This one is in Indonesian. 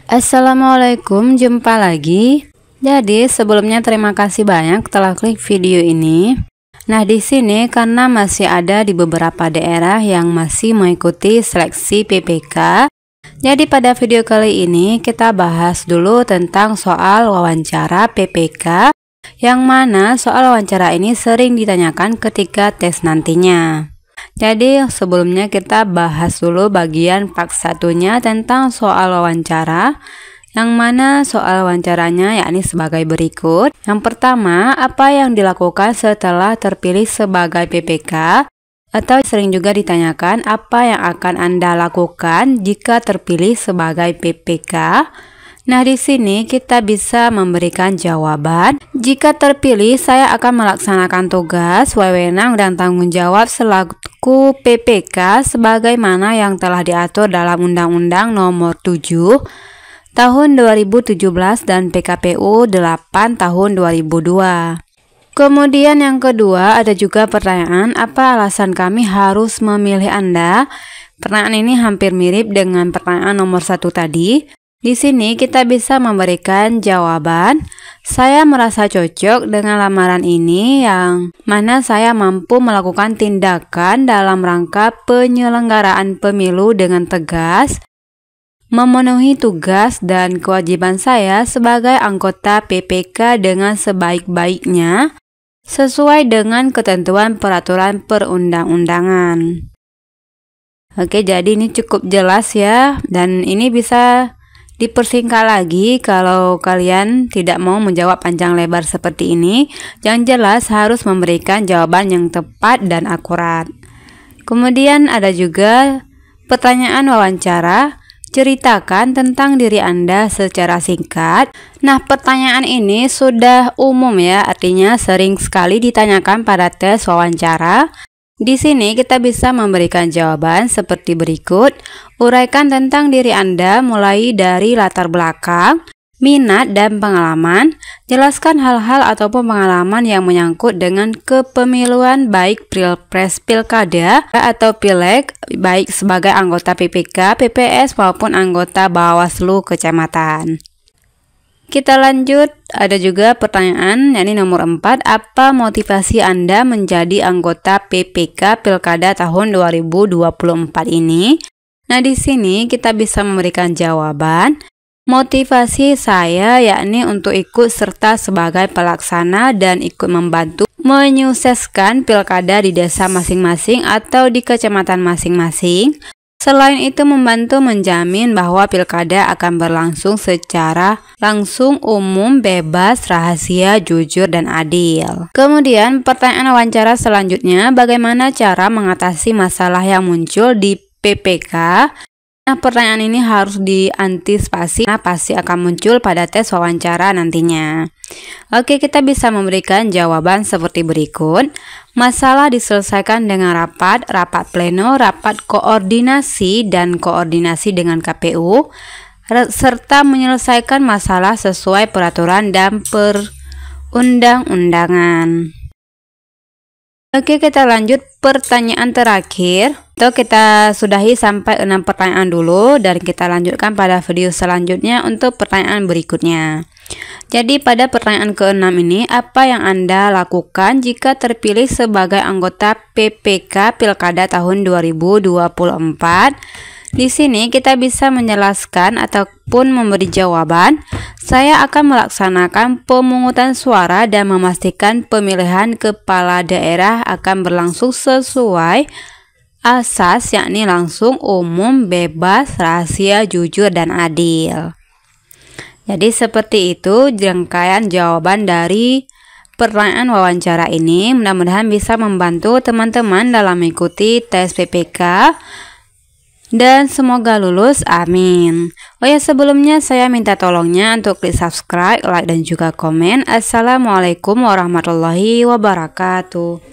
Assalamualaikum, jumpa lagi. Jadi sebelumnya terima kasih banyak telah klik video ini. Nah, di sini karena masih ada di beberapa daerah yang masih mengikuti seleksi PPK. Jadi pada video kali ini kita bahas dulu tentang soal wawancara PPK, yang mana soal wawancara ini sering ditanyakan ketika tes nantinya. Jadi sebelumnya kita bahas dulu bagian part 1-nya tentang soal wawancara, yang mana soal wawancaranya yakni sebagai berikut. Yang pertama, apa yang dilakukan setelah terpilih sebagai PPK? Atau sering juga ditanyakan, apa yang akan Anda lakukan jika terpilih sebagai PPK? Nah, di sini kita bisa memberikan jawaban. Jika terpilih, saya akan melaksanakan tugas, wewenang, dan tanggung jawab selaku PPK sebagaimana yang telah diatur dalam Undang-Undang Nomor 7 Tahun 2017 dan PKPU 8 Tahun 2002. Kemudian yang kedua, ada juga pertanyaan, apa alasan kami harus memilih Anda? Pertanyaan ini hampir mirip dengan pertanyaan nomor 1 tadi. Di sini kita bisa memberikan jawaban, saya merasa cocok dengan lamaran ini yang mana saya mampu melakukan tindakan dalam rangka penyelenggaraan pemilu dengan tegas, memenuhi tugas dan kewajiban saya sebagai anggota PPK dengan sebaik-baiknya, sesuai dengan ketentuan peraturan perundang-undangan. Oke, jadi ini cukup jelas ya, dan ini bisa dipersingkat lagi kalau kalian tidak mau menjawab panjang lebar seperti ini. Yang jelas harus memberikan jawaban yang tepat dan akurat. Kemudian ada juga pertanyaan wawancara, ceritakan tentang diri Anda secara singkat. Nah, pertanyaan ini sudah umum ya, artinya sering sekali ditanyakan pada tes wawancara. Di sini kita bisa memberikan jawaban seperti berikut. Uraikan tentang diri Anda mulai dari latar belakang, minat, dan pengalaman. Jelaskan hal-hal ataupun pengalaman yang menyangkut dengan kepemiluan baik pilpres, pilkada, atau pileg, baik sebagai anggota PPK, PPS, maupun anggota Bawaslu Kecamatan. Kita lanjut, ada juga pertanyaan, yakni nomor 4, apa motivasi Anda menjadi anggota PPK Pilkada tahun 2024 ini? Nah, di sini kita bisa memberikan jawaban. Motivasi saya yakni untuk ikut serta sebagai pelaksana dan ikut membantu menyukseskan pilkada di desa masing-masing atau di kecamatan masing-masing. Selain itu membantu menjamin bahwa pilkada akan berlangsung secara langsung, umum, bebas, rahasia, jujur, dan adil. Kemudian pertanyaan wawancara selanjutnya, bagaimana cara mengatasi masalah yang muncul di PPK? Nah, pertanyaan ini harus diantisipasi, pasti akan muncul pada tes wawancara nantinya. Oke, kita bisa memberikan jawaban seperti berikut. Masalah diselesaikan dengan rapat pleno, rapat koordinasi, dan koordinasi dengan KPU, serta menyelesaikan masalah sesuai peraturan dan perundang-undangan. Oke, kita lanjut pertanyaan terakhir. Kita sudahi sampai 6 pertanyaan dulu dan kita lanjutkan pada video selanjutnya untuk pertanyaan berikutnya. Jadi pada pertanyaan ke-6 ini, apa yang Anda lakukan jika terpilih sebagai anggota PPK Pilkada tahun 2024? Di sini kita bisa menjelaskan ataupun memberi jawaban. Saya akan melaksanakan pemungutan suara dan memastikan pemilihan kepala daerah akan berlangsung sesuai asas, yakni langsung, umum, bebas, rahasia, jujur, dan adil. Jadi seperti itu rangkaian jawaban dari pertanyaan wawancara ini. Mudah-mudahan bisa membantu teman-teman dalam mengikuti tes PPK. Dan semoga lulus, amin. Oh ya, sebelumnya saya minta tolongnya untuk klik subscribe, like, dan juga komen. Assalamualaikum warahmatullahi wabarakatuh.